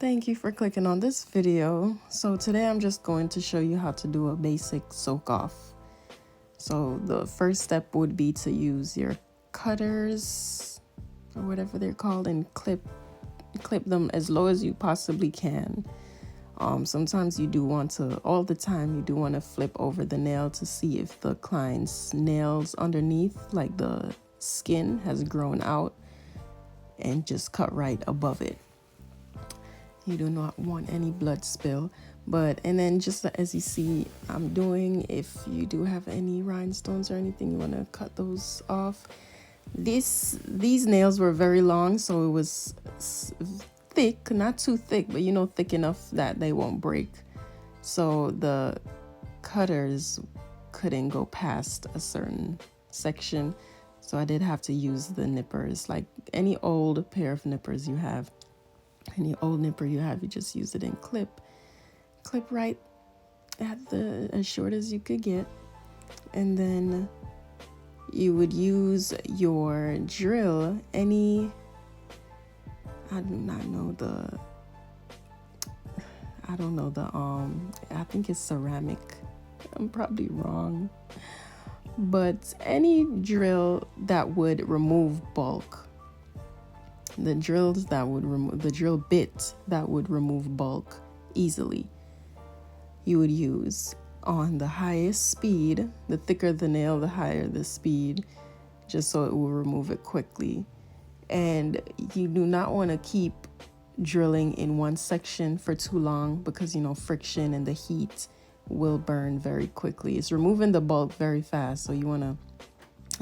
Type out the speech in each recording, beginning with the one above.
Thank you for clicking on this video. So today I'm just going to show you how to do a basic soak off. So the first step would be to use your cutters or whatever they're called and clip them as low as you possibly can. Sometimes you do want to, all the time, you do want to flip over the nail to see if the client's nails underneath, like the skin, has grown out, and just cut right above it. You do not want any blood spill. And then just as you see I'm doing, if you do have any rhinestones or anything, you want to cut those off. These nails were very long, so it was thick, not too thick, but thick enough that they won't break. So the cutters couldn't go past a certain section, so I did have to use the nippers, like any old pair of nippers you have. Any old nipper you have, you just use it and clip right at as short as you could get. And then you would use your drill, I think it's ceramic. I'm probably wrong. But any drill that would remove bulk. The drill bit that would remove bulk easily, you would use on the highest speed. The thicker the nail, the higher the speed, just so it will remove it quickly. And you do not want to keep drilling in one section for too long, because friction and the heat will burn very quickly. It's removing the bulk very fast, so you want to,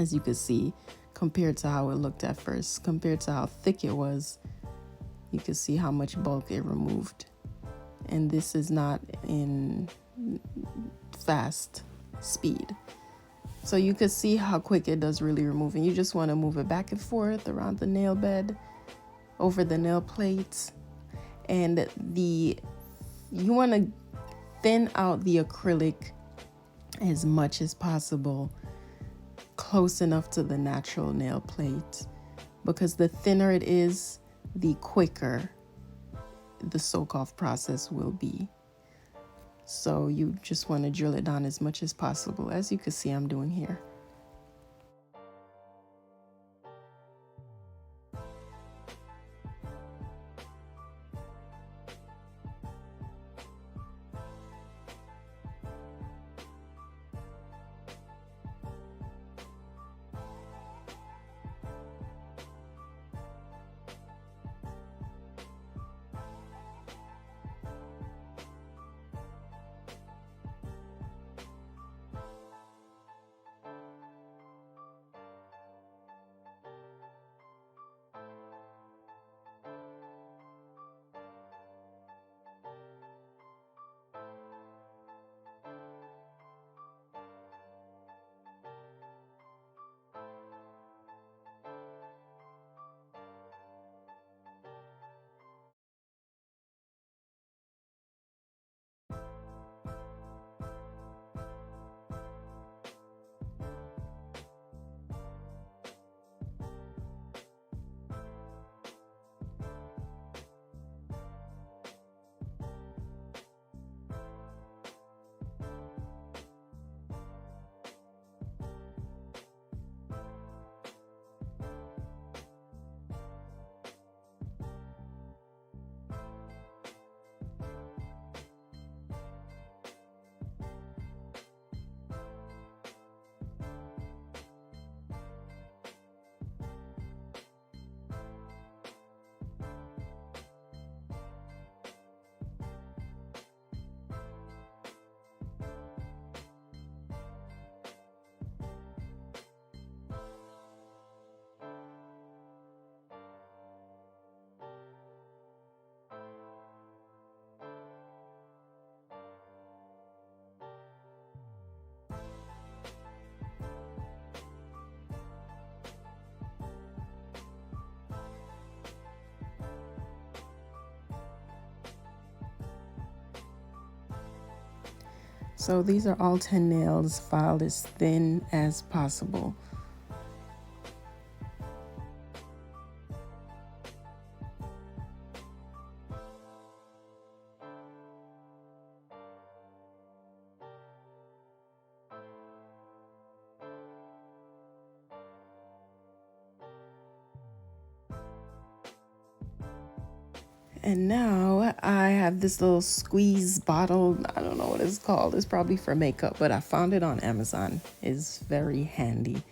as you can see, compared to how it looked at first, compared to how thick it was, you can see how much bulk it removed. And this is not in fast speed. So you could see how quick it does really remove. And you just want to move it back and forth around the nail bed, over the nail plates. And you want to thin out the acrylic as much as possible, close enough to the natural nail plate, because the thinner it is, the quicker the soak off process will be. So you just want to drill it down as much as possible, as you can see I'm doing here. So these are all 10 nails filed as thin as possible. And now I have this little squeeze bottle. I don't know what it's called. It's probably for makeup, but I found it on Amazon. It's very handy.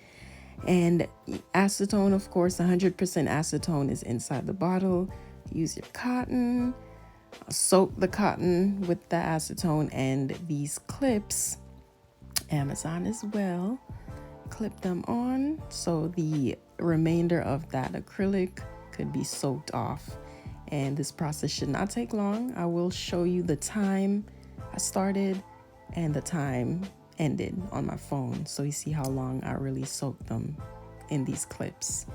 And acetone, of course, 100% acetone is inside the bottle. Use your cotton, soak the cotton with the acetone, and these clips, Amazon as well, clip them on so the remainder of that acrylic could be soaked off. And this process should not take long. I will show you the time I started and the time ended on my phone, so you see how long I really soaked them in these clips.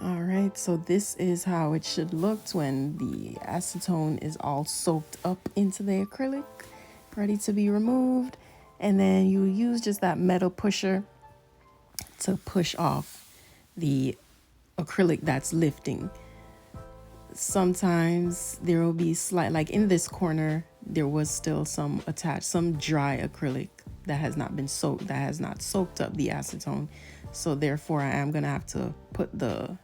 All right, so this is how it should look when the acetone is all soaked up into the acrylic, ready to be removed. And then you use just that metal pusher to push off the acrylic that's lifting. Sometimes there will be slight, like in this corner, there was still some attached, some dry acrylic that has not been soaked, that has not soaked up the acetone. So therefore I am gonna have to put the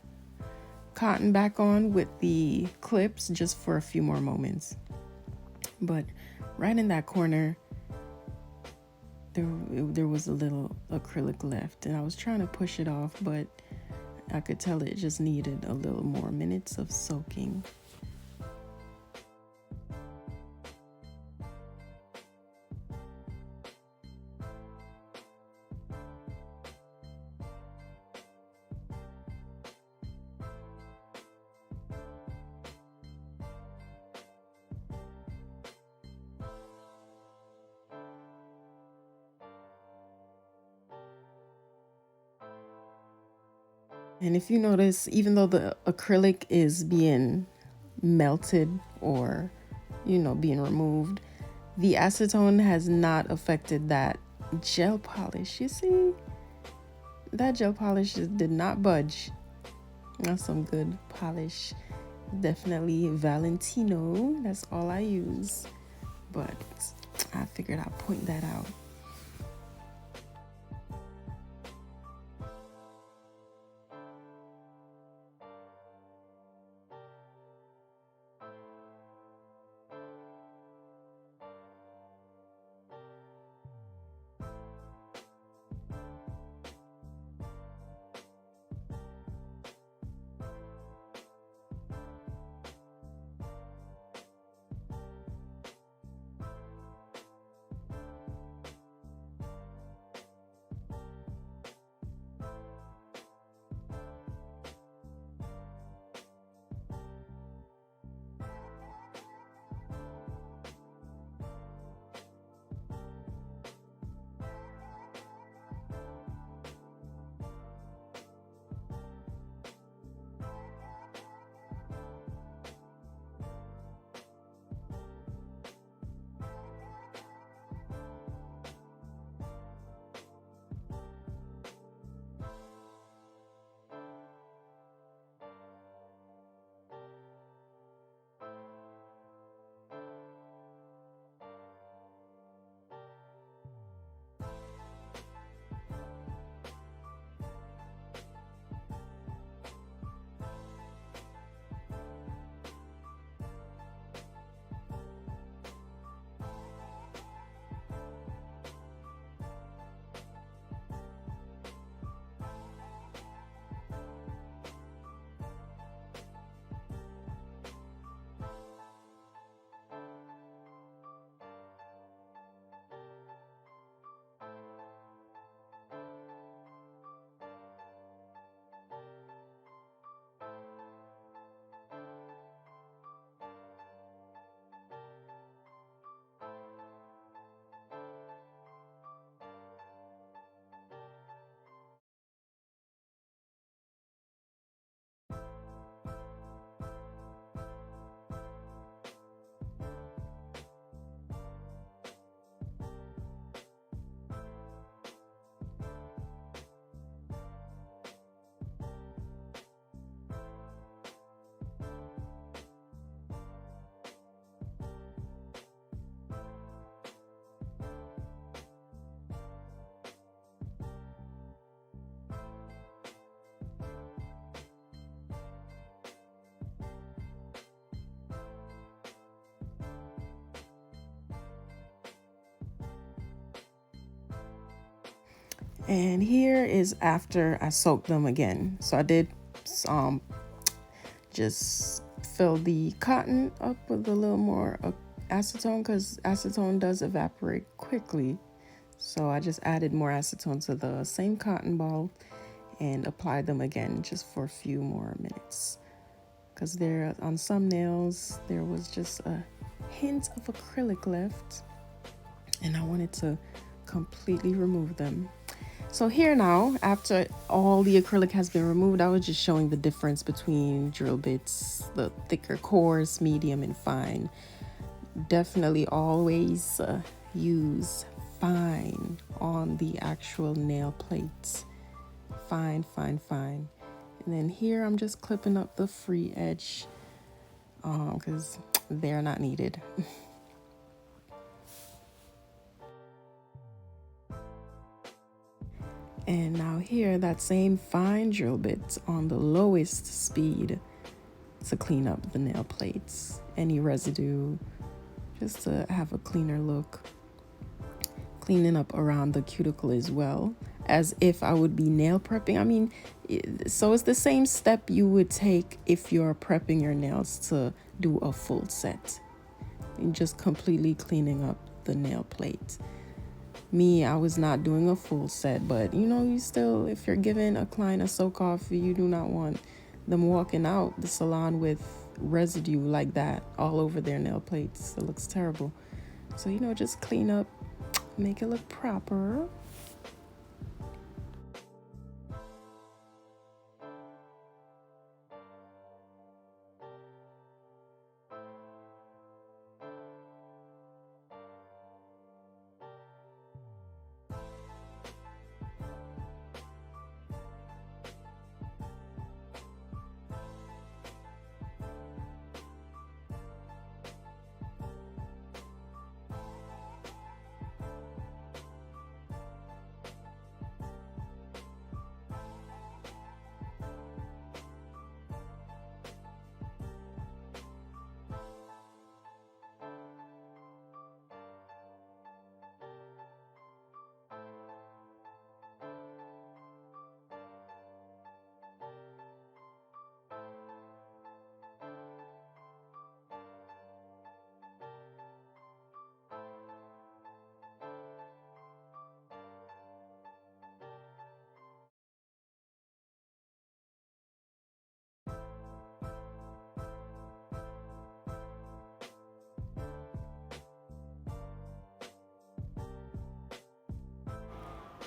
cotton back on with the clips just for a few more moments. But right in that corner, there was a little acrylic left, and I was trying to push it off, but I could tell it just needed a little more minutes of soaking. And if you notice, even though the acrylic is being melted or, being removed, the acetone has not affected that gel polish. You see, that gel polish did not budge. That's some good polish. Definitely Valentino. That's all I use. But I figured I'd point that out. And here is after I soaked them again. So I did just fill the cotton up with a little more acetone, because acetone does evaporate quickly. So I just added more acetone to the same cotton ball and applied them again just for a few more minutes, because there on some nails there was just a hint of acrylic left and I wanted to completely remove them. So here now, after all the acrylic has been removed, I was just showing the difference between drill bits, the thicker, coarse, medium, and fine. Definitely always use fine on the actual nail plates. Fine, fine, fine. And then here I'm just clipping up the free edge because they're not needed. And now here, that same fine drill bit on the lowest speed to clean up the nail plates, any residue, just to have a cleaner look. Cleaning up around the cuticle as well, as if I would be nail prepping. I mean, so it's the same step you would take if you're prepping your nails to do a full set. And just completely cleaning up the nail plate. Me, I was not doing a full set, but you still, if you're giving a client a soak off, you do not want them walking out the salon with residue like that all over their nail plates. It looks terrible. So, just clean up, make it look proper.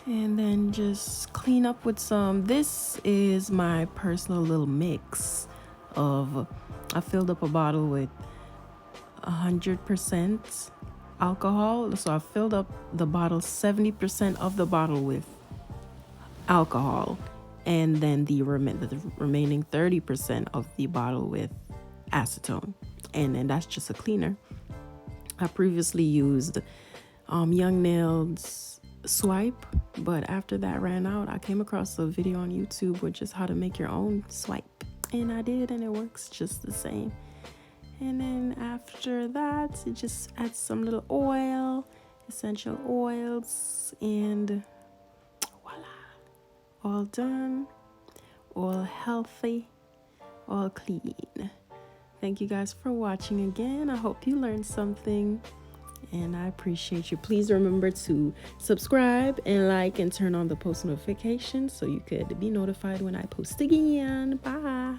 And then just clean up with some. This is my personal little mix of, I filled up a bottle with 100% alcohol. So I filled up the bottle, 70% of the bottle with alcohol, and then the remaining 30% of the bottle with acetone. And then that's just a cleaner. I previously used Young Nails swipe, but after that ran out, I came across a video on YouTube with just how to make your own swipe, and I did, and it works just the same. And then after that, it just adds some little oil, essential oils, and voila, all done, all healthy, all clean. Thank you guys for watching again. I hope you learned something, and I appreciate you. Please remember to subscribe and like and turn on the post notifications so you could be notified when I post again. Bye.